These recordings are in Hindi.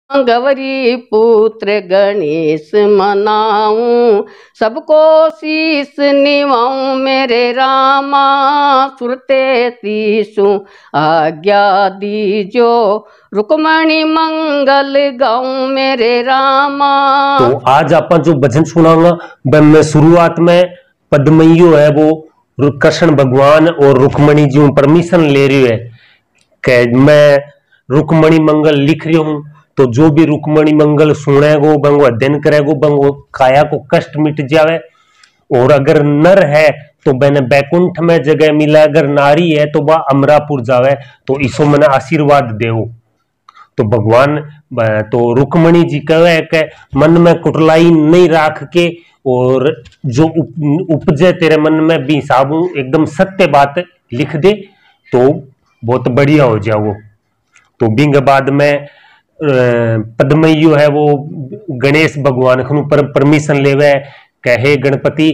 गौरी पुत्र गणेश मनाऊं, सबको शीस निवाऊं मेरे रामा। सुरते तीसु आज्ञा दीजो, रुक्मणी मंगल गाऊं मेरे रामा। तो आज आप जो भजन सुनाऊंगा मैं शुरुआत में पद्मइयो है वो कृष्ण भगवान और रुक्मणी जी परमिशन ले रही है कि मैं रुक्मणी मंगल लिख रही हूं। तो जो भी रुक्मणी मंगल सुनेगो बंगो अध्ययन करेगो बंगो काया को कष्ट मिट जावे। और अगर नर है तो मैंने बैकुंठ में जगह मिला, अगर नारी है तो वह अमरापुर जावे। तो इसो मैंने आशीर्वाद देव। तो भगवान तो रुक्मणी जी कहे कि मन में कुटलाई नहीं राख के और जो उपजे तेरे मन में भी साबू एकदम सत्य बात लिख दे तो बहुत बढ़िया हो जाओ। तो बिंग बाद में पद्मयु है वो गणेश भगवान को परमिशन लेवे कहे गणपति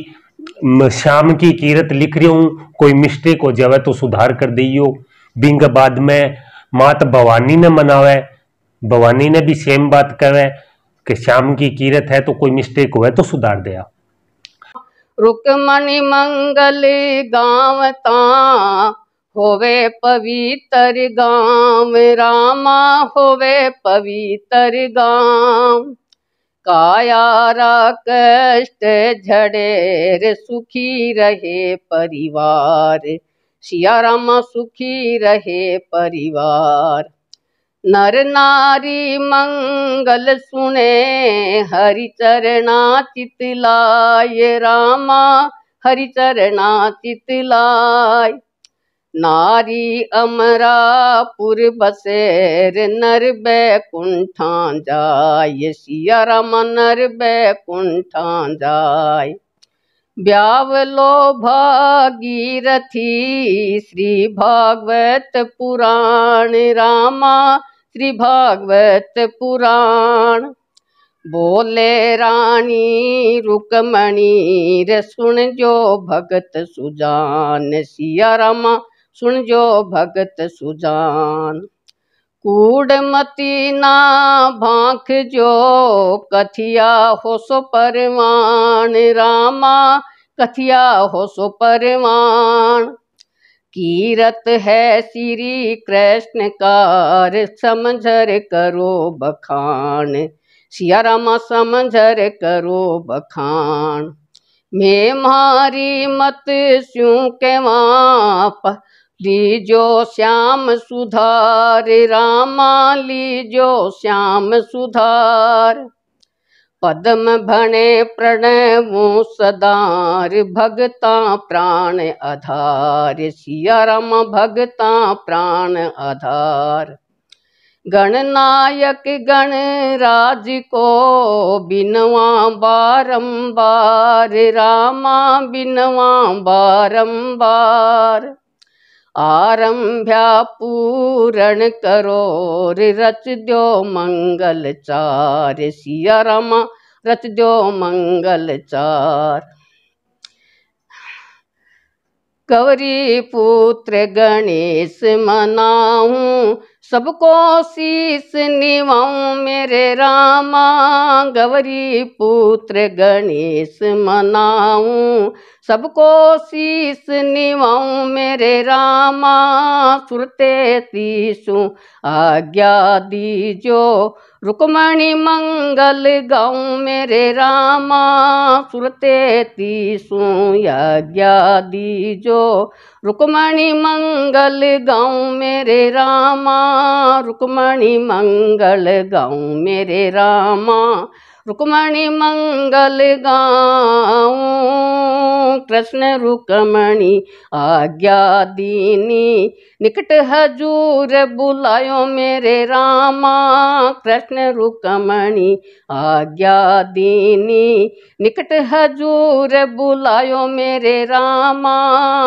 शाम की कीरत लिख रही हूं, कोई मिस्टेक हो जावे तो सुधार कर दियो। बिंग बाद में मात भवानी ने मनावे, भवानी ने भी सेम बात कहे कि शाम की कीरत है तो कोई मिस्टेक हुआ तो सुधार दिया। रुक्मणी मंगल गावता होवे पवित्र गाँव रामा, होवे पवित्र गाँव। कायारा कष्ट झड़ेर सुखी रहे परिवार, सिया रामा सुखी रहे परिवार। नर नारी मंगल सुने हरि चरणा चितलाय रामा, हरि चरणा चितलाय। नारी अमरापुर बसेर नर बैकुंठा जाय, सिया रामा नर बैकुंठा जाय। ब्यावलो भागीरथी श्री भागवत पुराण रामा, श्री भागवत पुराण। बोले रानी रुक्मणी रे सुन जो भगत सुजान, सिया रामा सुन जो भगत सुजान। कूड़मती ना भांख जो कथिया हो सो परवान रामा, कथिया हो सो परवान। कीरत है श्री कृष्ण कार समझर करो बखान, सिया रामा समझर करो बखान। मैं मारी मत स्यूं के वाप लीजो श्याम सुधार रामा, लीजो श्याम सुधार। पद्म भणे प्रणवो सदार, भगता प्राण आधार, सिया रामा भगता प्राण आधार। गणनायक गणराज को बिनवा बारंबार रामा, बिनवा बारंबार। आरंभ्या पूरण करो रच दो मंगल चार, सिया रामा रच दो मंगल चार। गौरी पुत्र गणेश मनाऊं, सबको शीस निवाऊं मेरे रामा। गौरी पुत्र गणेश मनाऊं, सबको शीस निवाऊं मेरे रामा। सुरते तीसु आज्ञा दीजो, रुक्मणी मंगल गाऊं मेरे रामा। सुरते तीसु आज्ञा दीजो, रुक्मणी मंगल गाऊं मेरे रामा। रुक्मणी मंगल गाऊं मेरे रामा, रुक्मणी मंगल गाऊं। कृष्ण रुक्मणी आज्ञा दीनी, निकट हजूर बुलायो मेरे रामा। कृष्ण रुक्मणी आज्ञा दीनी, निकट हजूर बुलायो मेरे रामा।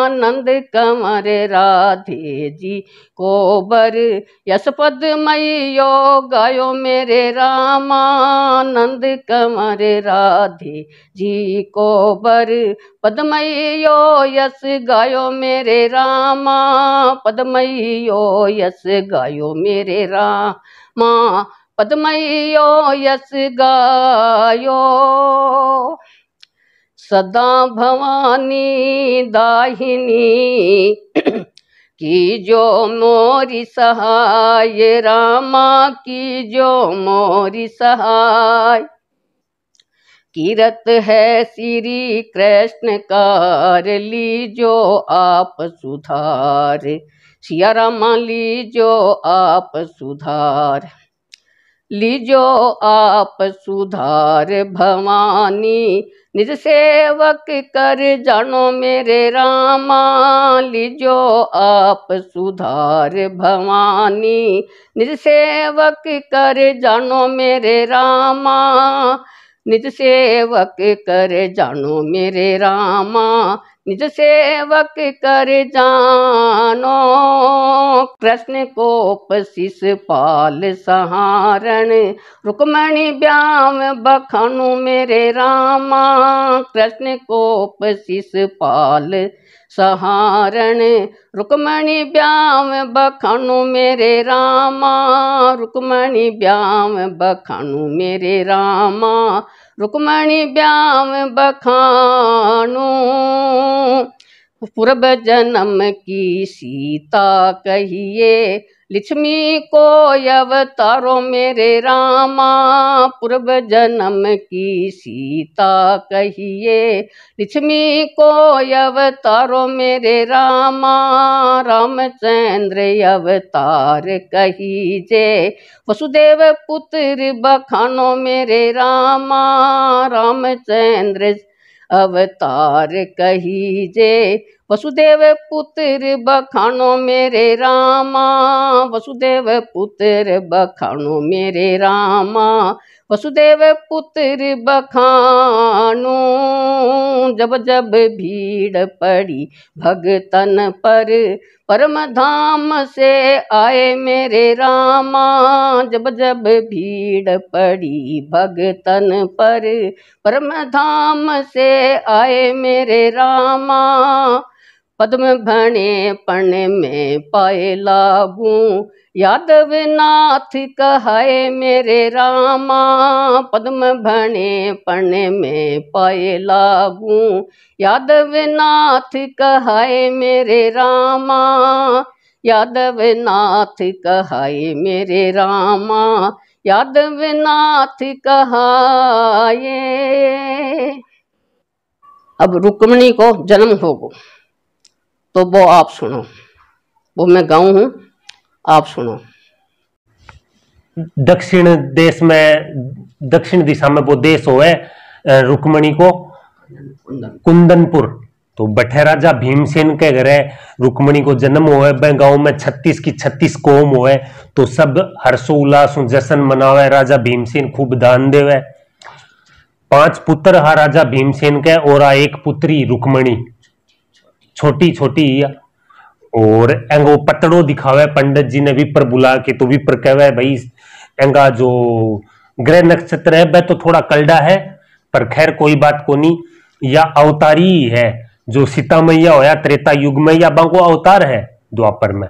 नंद कंवर राधे जी को बर यशपद मैयो गायो मेरे रामा। नंद कंवर राधे जी को बर पदमयो यश गायो मेरे रामा। पदमयो यश गायो मेरे रामा। पद्मयो यस गायो, सदा भवानी दाहिनी की जो मोरी सहाय, रामा की जो मोरी सहाय। कीरत है श्री कृष्ण कार, लीजो आप सुधार, सिया रामा लीजो आप सुधार, लीजो आप सुधार भवानी, निज सेवक कर जानो मेरे रामा, लीजो आप सुधार भवानी, निज सेवक कर जानो मेरे रामा, निज सेवक कर जानो मेरे रामा, निज सेवक कर जानो। कृष्ण कोप शिष पाल सहारण, रुक्मणी ब्याम बखानु मेरे रामा, कृष्ण कोप शिष पाल सहारण, रुक्मणी ब्याम बखानु मेरे रामा, रुक्मणी ब्याम बखानु मेरे रामा, रुक्मणी ब्याम बखानु। पूर्व जन्म की सीता कहिए, लक्ष्मी को अवतारो मेरे रामा, पूर्व जन्म की सीता कहिए, लक्ष्मी को अवतारो मेरे रामा, रामचंद्र अवतार कहिजे, वसुदेव पुत्र बखानो मेरे रामा, रामचंद्र अवतार कहिजे, वसुदेव पुत्र बखानो मेरे रामा, वसुदेव पुत्र बखानो मेरे रामा, वसुदेव पुत्र बखानो। जब जब भीड़ पड़ी भगतन पर, परम धाम से आए मेरे रामा, जब जब भीड़ पड़ी भगतन पर, परम धाम से आए मेरे रामा, पद्म भणे पण में पाए लाभू, यादव नाथ कहाए मेरे रामा, पद्म भणे पण में पाए लाभू, यादव नाथ कहाए मेरे रामा, यादव नाथ कहाए मेरे रामा, यादव नाथ कहाए। अब रुक्मणी को जन्म होगा तो वो आप सुनो, वो मैं गाऊं हूं, आप सुनो। दक्षिण देश में, दक्षिण दिशा में वो देश होवे रुक्मणी को कुंदनपुर, तो बठे राजा भीमसेन के घरे रुक्मणी को जन्म होवे। बे गांव में 36 की 36 कौम होवे, तो सब हर्षोल्लास जश्न मनावे, राजा भीमसेन खूब दान देवे। 5 पुत्र हा राजा भीमसेन के, और एक पुत्री रुक्मणी, छोटी छोटी, और एंगो पतड़ो दिखावे पंडित जी ने विप्र बुला के, तो विप्र कहवे भाई एंगा जो ग्रह नक्षत्र है वह तो थोड़ा कलडा है, पर खैर कोई बात को नहीं, या अवतारी है, जो सीता मैया होया त्रेता युग में, या बांको अवतार है द्वापर में।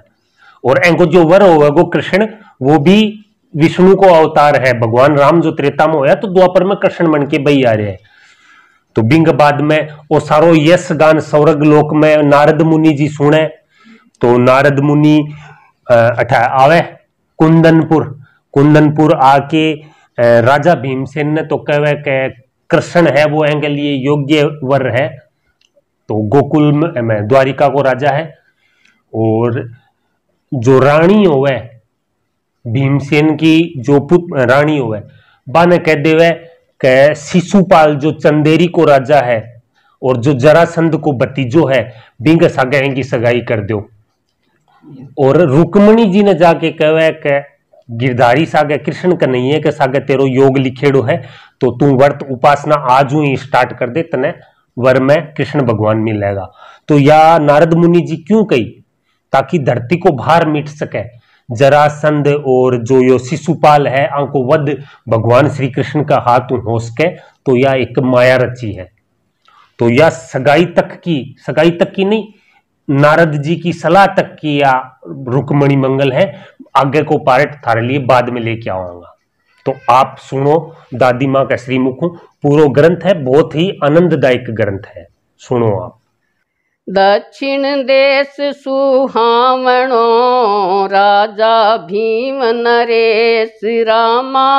और एंगो जो वर होगा वो कृष्ण, वो भी विष्णु को अवतार है। भगवान राम जो त्रेता में होया तो द्वापर में कृष्ण बन के बही आ रहे हैं। तो बिंग बाद में वो सारो यश गान स्वर्ग लोक में नारद मुनि जी सुने, तो नारद मुनि अठा आवे कुंदनपुर। कुंदनपुर आके राजा भीमसेन ने तो कहवे के कृष्ण है वो एंगे लिए योग्य वर है, तो गोकुल में द्वारिका को राजा है। और जो रानी होवे भीमसेन की, जो पुत्र रानी होवे, बाने कह देवे के शिशुपाल जो चंदेरी को राजा है और जो जरासंध को भतीजो है, बिंग सागे की सगाई कर दो। और रुक्मणी जी ने जाके कहवे के गिरधारी सागे कृष्ण का नहीं है कि सागे तेरो योग लिखेड़ो है, तो तू व्रत उपासना आज ही स्टार्ट कर दे, तने वर में कृष्ण भगवान मिलेगा। तो या नारद मुनि जी क्यों कही, ताकि धरती को भार मिट सके। जरासंध और जो यो शिशुपाल है आंको वध भगवान श्री कृष्ण का हाथ हो सके, तो यह एक माया रची है। तो यह सगाई तक की नहीं, नारद जी की सलाह तक की या रुक्मणी मंगल है। आगे को पार्ट थारे लिए बाद में लेके आऊंगा। तो आप सुनो दादी माँ का श्रीमुख। पूरा ग्रंथ है, बहुत ही आनंददायक ग्रंथ है, सुनो आप। दक्षिण देश सुहावणो राजा भीम नरेश रामा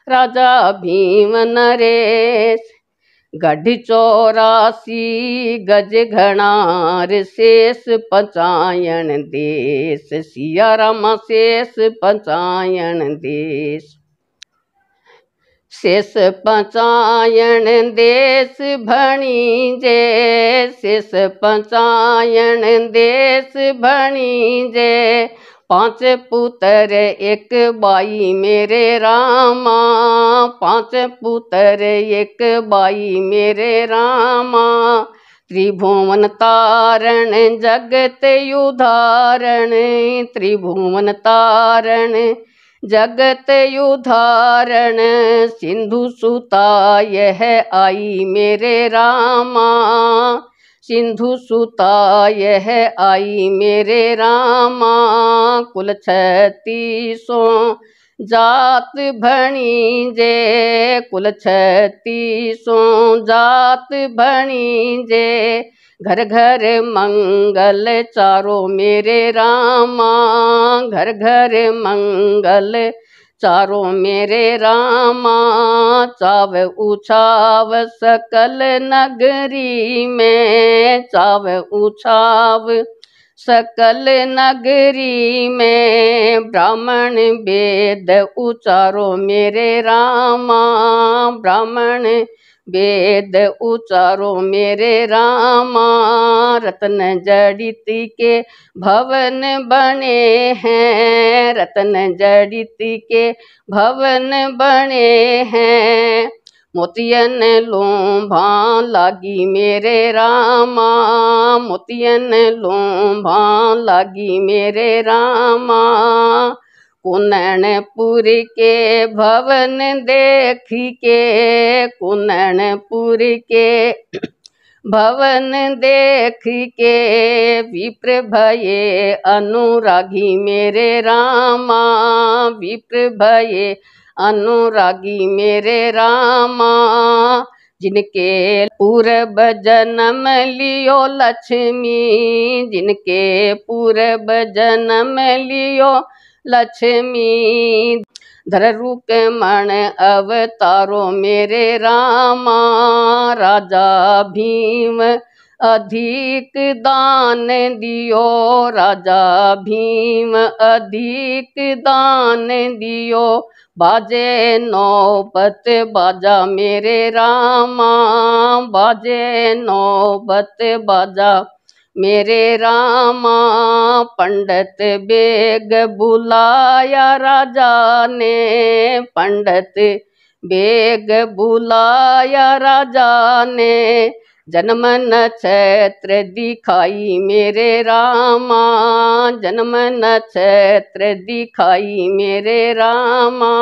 राजा भीम नरेश। गढ़ 84 गज घनार शेष पचायन देश सिया रामा शेष पचायन देश। शेष पचायन देश भणिजे शेष पचायन देश भणिजे। 5 पुत्र एक बाई मेरे रामा 5 पुत्र एक बाई मेरे रामा। त्रिभुवन तारण जगत उदाहरण त्रिभुवन तारण जगत उदाहरण। सिंधु सुता यह आई मेरे रामा सिंधु सुता यह आई मेरे रामा। कुल 36 जात भणिजे कुल 36 जात भणिजे। घर घर मंगल चारो मेरे रामा घर घर मंगल चारो मेरे रामा। चाव उछाव सकल नगरी में चाव उछाव सकल नगरी में। ब्राह्मण वेद उचारो मेरे रामा ब्राह्मण वेद उचारो मेरे रामा। रत्न जड़ित के भवन बने हैं रत्न जड़ित के भवन बने हैं। मोतियन लोभा लागी मेरे रामा मोतियन लोभा लागी मेरे रामा। कुननपुर के भवन देख के कुननपुर के भवन देख के। विप्र भये अनुरागी मेरे रामा विप्र भये अनुरागी मेरे रामा। जिनके पूर्व जन्म लियो लक्ष्मी जिनके पूर्व जन्म लियो लक्ष्मी। धर रूप मन अवतारो मेरे रामा राजा भीम अधिक दान दियो राजा भीम अधिक दान दियो। बाजे नौबत बाजा मेरे रामा बाजे नौबत बाजा मेरे रामा। पंडित बेग बुलाया राजा ने पंडित बेग बुलाया राजा ने। जन्म नक्षत्र दिखाई मेरे रामा जन्म नक्षत्र दिखाई मेरे रामा।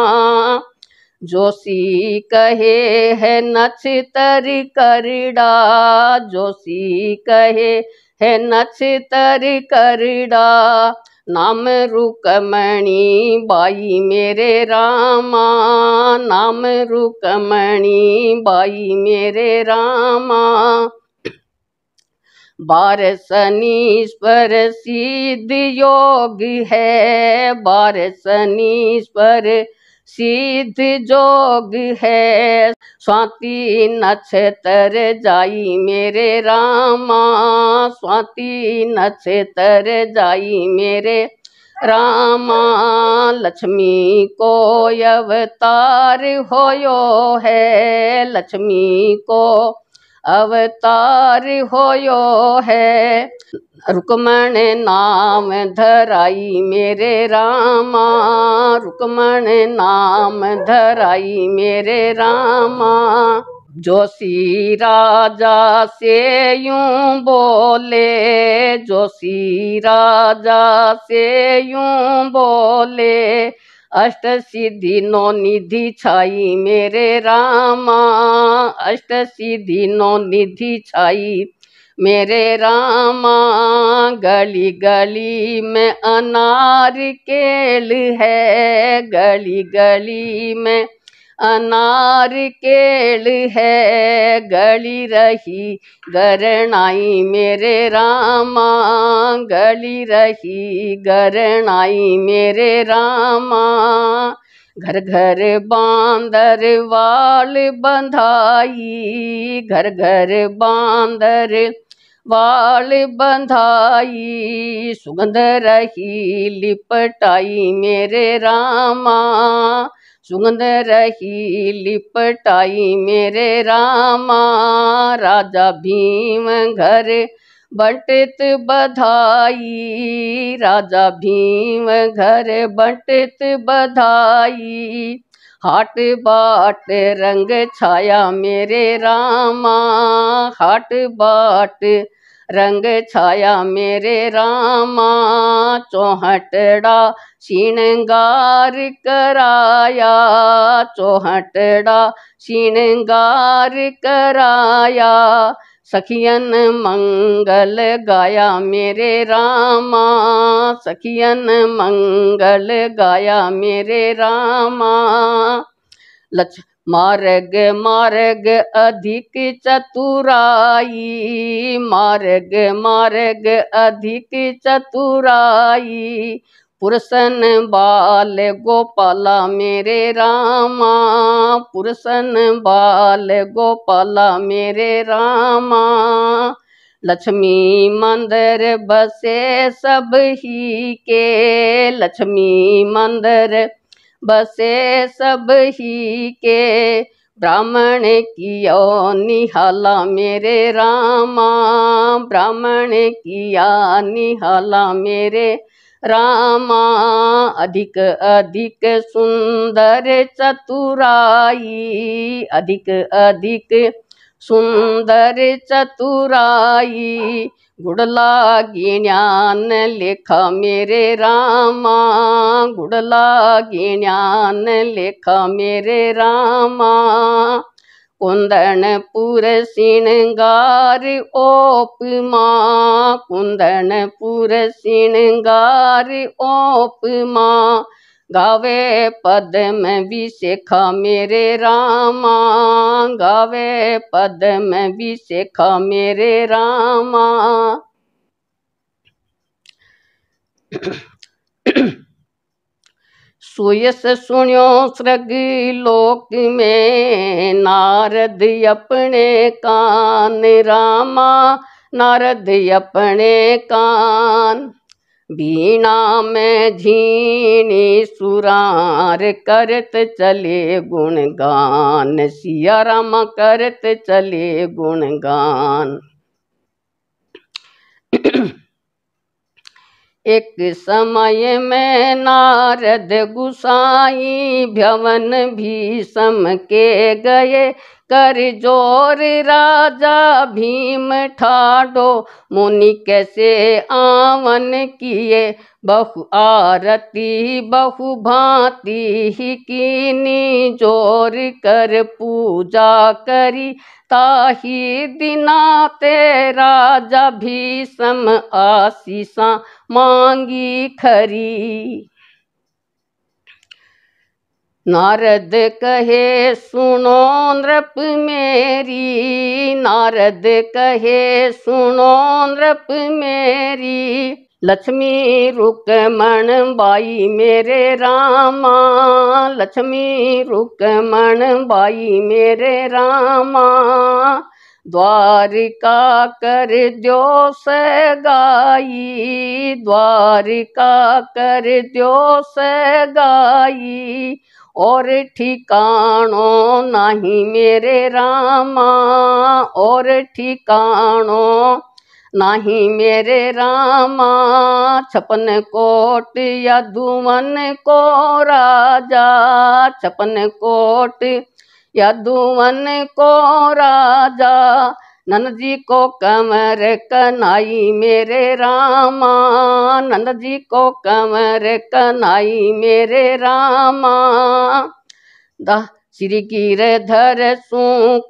जोशी कहे है नक्षत्र करड़ा जोशी कहे है नक्षत्र करड़ा। नाम रुकमणी बाई मेरे रामा नाम रुकमणी बाई मेरे रामा। 12 शनीश्वर सिद्ध योग है 12 शनीश्वर सिद्ध जोग है। स्वाति नक्षत्र जाई मेरे रामा स्वाति नक्षत्र जाई मेरे रामा। लक्ष्मी को अवतार होयो है लक्ष्मी को अवतार होयो है। रुक्मण नाम धराई मेरे रामा रुक्मण नाम धराई मेरे रामा। जोशी राजा से यूं बोले जोशी राजा से यूं बोले। अष्ट सिद्धि नौ निधि छाई मेरे रामा अष्ट सिद्धि नौ निधि छाई मेरे रामा। गली गली में अनार केल है, गली गली में अनार केल है, गली रही गरनाई मेरे रामा, गली रही गरनाई मेरे रामा। घर घर बांदर वाल बंधाई, घर घर बांदर वाल बंधाई, सुगंध रही लिपटाई मेरे रामा, सुगंध रही लिपटाई मेरे रामा। राजा भीम घर बंटित बधाई, राजा भीम घर बंटित बधाई, हाट बाट रंग छाया मेरे रामा, हाट बाट रंग छाया मेरे रामा। चौहटड़ा श्रृंगार कराया, चौहटड़ा श्रृंगार कराया, सखियन मंगल गाया मेरे रामा, सखियन मंगल गाया मेरे रामा। मार्ग मार्ग अधिक चतुराई, मार्ग मार्ग अधिक चतुराई, पुरसन बाल गोपाला मेरे रामा, पुरसन बाल गोपाला मेरे रामा। लक्ष्मी मंदिर बसे सब ही के, लक्ष्मी मंदिर बसे सब ही के, ब्राह्मण किया निहाला मेरे रामा, ब्राह्मण किया निहाला मेरे रामा। अधिक अधिक सुंदर चतुराई, अधिक अधिक सुंदर चतुराई, गुड़ला ज्ञान लेखा मेरे रामा, गुड़ला ज्ञान लेखा मेरे रामा। कुंदनपुर श्रृंगार ओपमा, कुंदनपुर श्रृंगार ओपमा, गावे पद्म विशेखा मेरे रामा, गावे पद्म विशेखा मेरे रामा। सुयस सुनियो स्वर्ग लोक में, नारद अपने कान रामा, नारद अपने कान। बीणा में झीनी सुरार करत चले गुणगान, सिया राम करत चले गुणगान। एक समय में नारद गुसाई, भवन भीषम के गए कर जोर, राजा भीम ठाडो मुनि कैसे आवन किए, बहु आरती बहु भांति ही कीनी, जोर कर पूजा करी ताही दिना ते, राजा भीषम आशीषा मांगी खरी। नारद कहे सुनो नृप मेरी, नारद कहे सुनो नृप मेरी, लक्ष्मी रुकमण बाई मेरे रामा, लक्ष्मी रुकमण बाई मेरे रामा। द्वारिका कर द्यो सगाई, द्वारिका कर द्यो सगाई, और ठिकानो नहीं मेरे रामा, और ठिकानो नहीं मेरे रामा। 56 कोट यदुवन को राजा, 56 कोट यदुवन को राजा, नंद जी को कमर कनाई मेरे रामा, नंद जी को कमर कनाई मेरे रामा। श्री गिरधर सु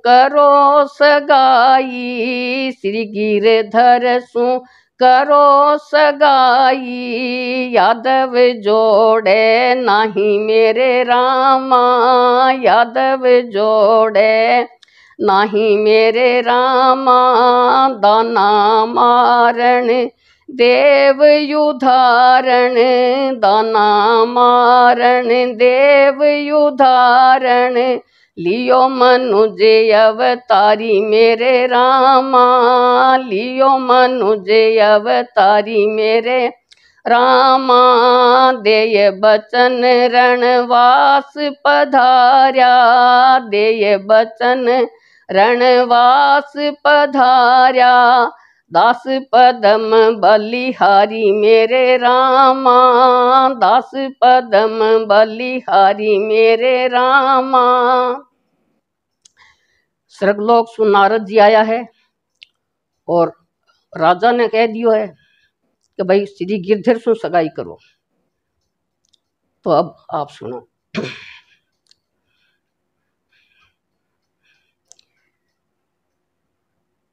करो सगाई, श्री गिरधर सु करो सगाई, यादव जोड़े नहीं मेरे रामा, यादव जोड़े नहीं मेरे रामा, दाना मारण देव युधारण, दाना मारण देव युधारण, लियो मनुज अवतारी मेरे रामा, लियो मनुज अवतारी मेरे रामा, देय बचन रणवास पधार्या, देय बचन रणवास पधार्या, दास पदम बलिहारी मेरे रामा, दास पदम बलिहारी मेरे रामा। स्वर्गलोक सु नारद जी आया है और राजा ने कह दियो है कि भाई श्री गिरधर सु सगाई करो। तो अब आप सुनो।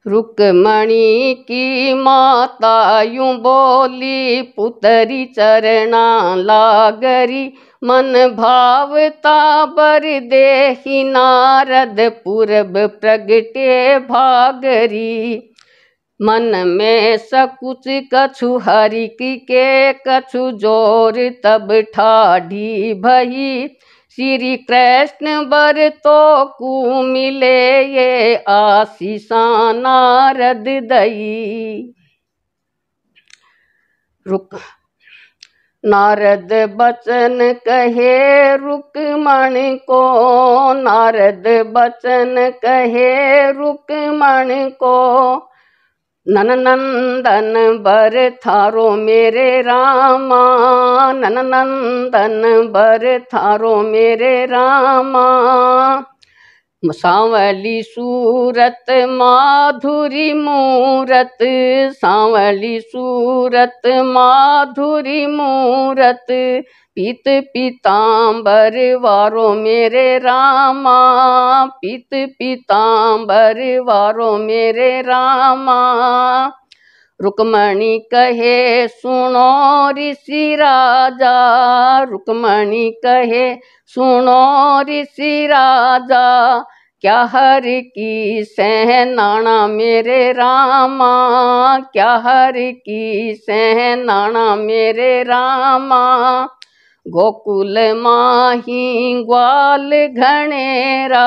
रुक्मणी की माता यूं बोली, पुतरी चरना लागरी, मन भावता बर देहि, नारद पूरब प्रगटे भागरी, मन में सकुच कछु हरि के कछु जोर, तब ठाढ़ी भई श्री कृष्ण बर तो कु मिले, ये आशीषा नारद दई। रुक नारद बचन कहे रुक्मण को, नारद बचन कहे रुक्मण को, नननंदन बर थारो मेरे रामा, नननंदन बर थारो मेरे रामा, सांवली सूरत माधुरी मूरत, सांवली सूरत माधुरी मूरत, पीत पीतांबर वारो मेरे रामा, पीत पीतांबर वारो मेरे रामा, रुक्मणी कहे सुनो ऋषि राजा, रुक्मणी कहे सुनो ऋषि राजा, क्या हर की सहनाना मेरे रामा, क्या हर की सहनाना मेरे रामा, गोकुल माही ग्वाल घनेरा,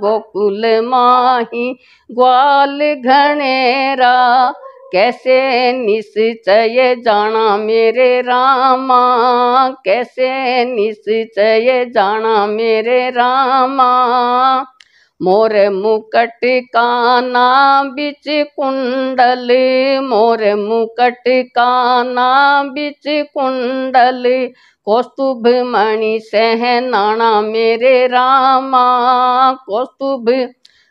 गोकुल माही ग्वाल घनेरा, कैसे निश्चय जाना मेरे रामा, कैसे निश्चय जाना मेरे रामा, मोर मुकट काना बिच कुंडल, मोर मुकट काना बिच कुंडल, कौस्तुभ मणि सहनाना मेरे रामा, कौस्तुभ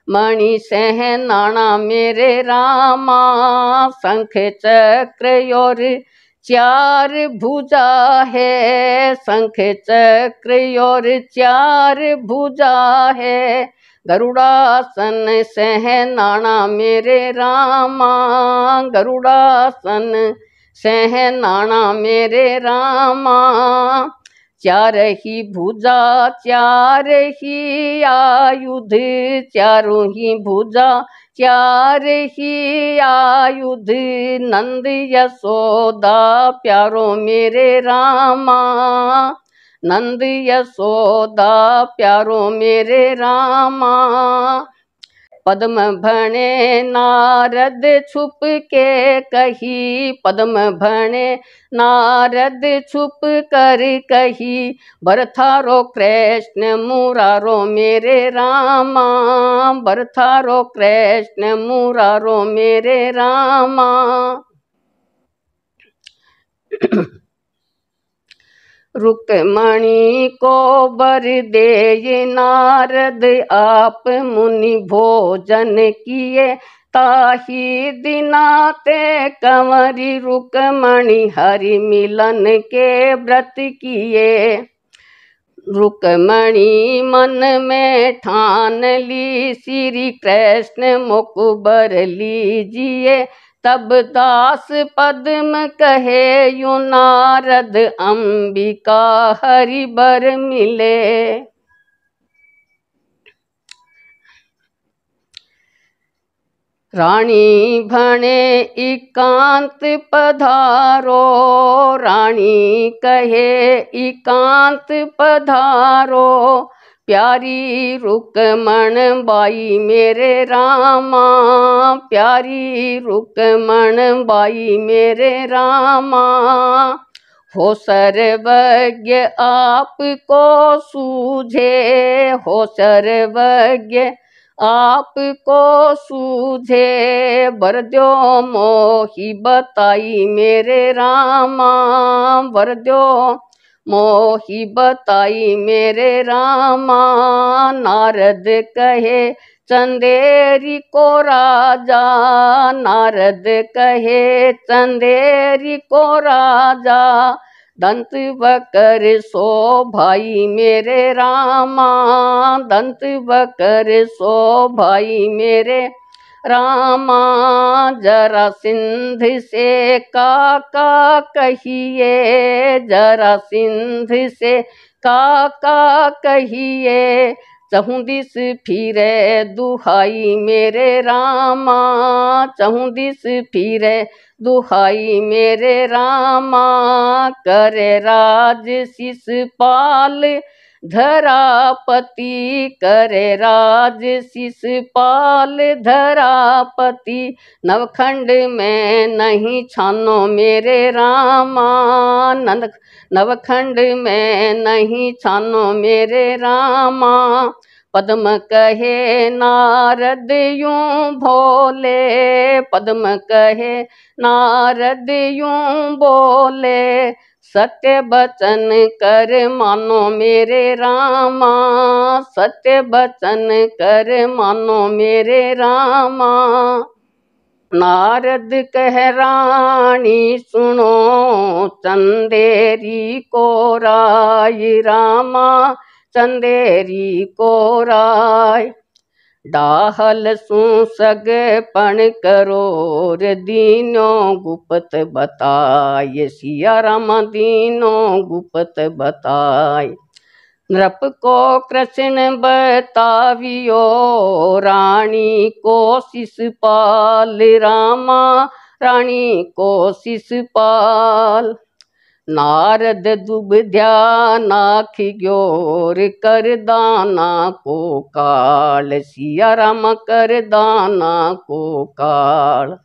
मणि सहनाना मेरे रामा, शंख चक्र और चार भुजा है, शंख चक्र और चार भुजा है, गरुड़ासन सहनाना मेरे रामा, गरुड़ासन सहनाना मेरे रामा, चार ही भुजा चार ही आयुध, चारों ही भुजा चार ही आयुध, नंद यशोदा प्यारो मेरे रामा, नंद यशोदा प्यारो मेरे रामा, पद्म भणे नारद छुप के कही, पद्म भणे नारद छुप कर कही, बरथारो कृष्ण मुरारो मेरे रामा, बरथारो कृष्ण मुरारो मेरे रामा। रुक्मणी को बर दे नारद, आप मुनि भोजन किए, ताही दिनाते कंवरी रुक्मणी हरि मिलन के व्रत किए। रुक्मणी मन में ठान ली, श्री कृष्ण मुकुबर लीजिए। तब दास पद्म कहे यूं नारद अंबिका हरि बर मिले। रानी भने एकांत पधारो, रानी कहे एकांत पधारो। प्यारी रुक्मण बाई मेरे रामा, प्यारी रुक्मण बाई मेरे रामा। हो सर्वज्ञ आपको सूझे, हो सर्वज्ञ आपको सूझे। वर द्यो मोहि बताई मेरे रामा, वर द्यो मोहि बताई मेरे रामा। नारद कहे चंदेरी को राजा, नारद कहे चंदेरी को राजा। दंत बकर सो भाई मेरे रामा, दंत बकर सो भाई मेरे रामा। जरा सिंध से काका कहिए, जरा सिंध से काका कहिए। चहुं दिस फिरे दुहाई मेरे रामा, चहुं दिस फिरे दुहाई मेरे रामा। करे राज शिषपाल धरापति, करे राज शिषपाल धरापति। नवखंड में नहीं छानो मेरे रामा, नवखंड में नहीं छानो मेरे रामा। पद्म कहे नारद यूं भोले, पद्म कहे नारद यूं बोले। सत्य बचन कर मानो मेरे रामा, सत्य बचन कर मानो मेरे रामा। नारद कह रानी सुनो चंदेरी को राय रामा, चंदेरी को राय। डाहल सु सगपन करोर दीनो गुप्त बताय, सिया राम दीनो गुप्त बताय। नृप को कृष्ण बतावियो, रानी को शिषपाल रामा, रानी को शिषपाल। नारद दुबध्या नाख ग्योर कर दाना को काल, सिया राम कर दाना को काल।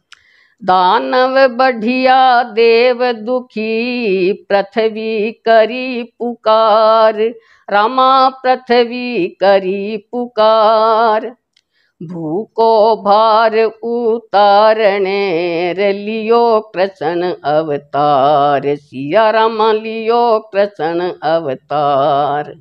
दानव बढ़िया देव दुखी, पृथ्वी करी पुकार रामा, पृथ्वी करी पुकार। भूको भार उतारने लियो कृष्ण अवतार, सिया राम लियो कृष्ण अवतार।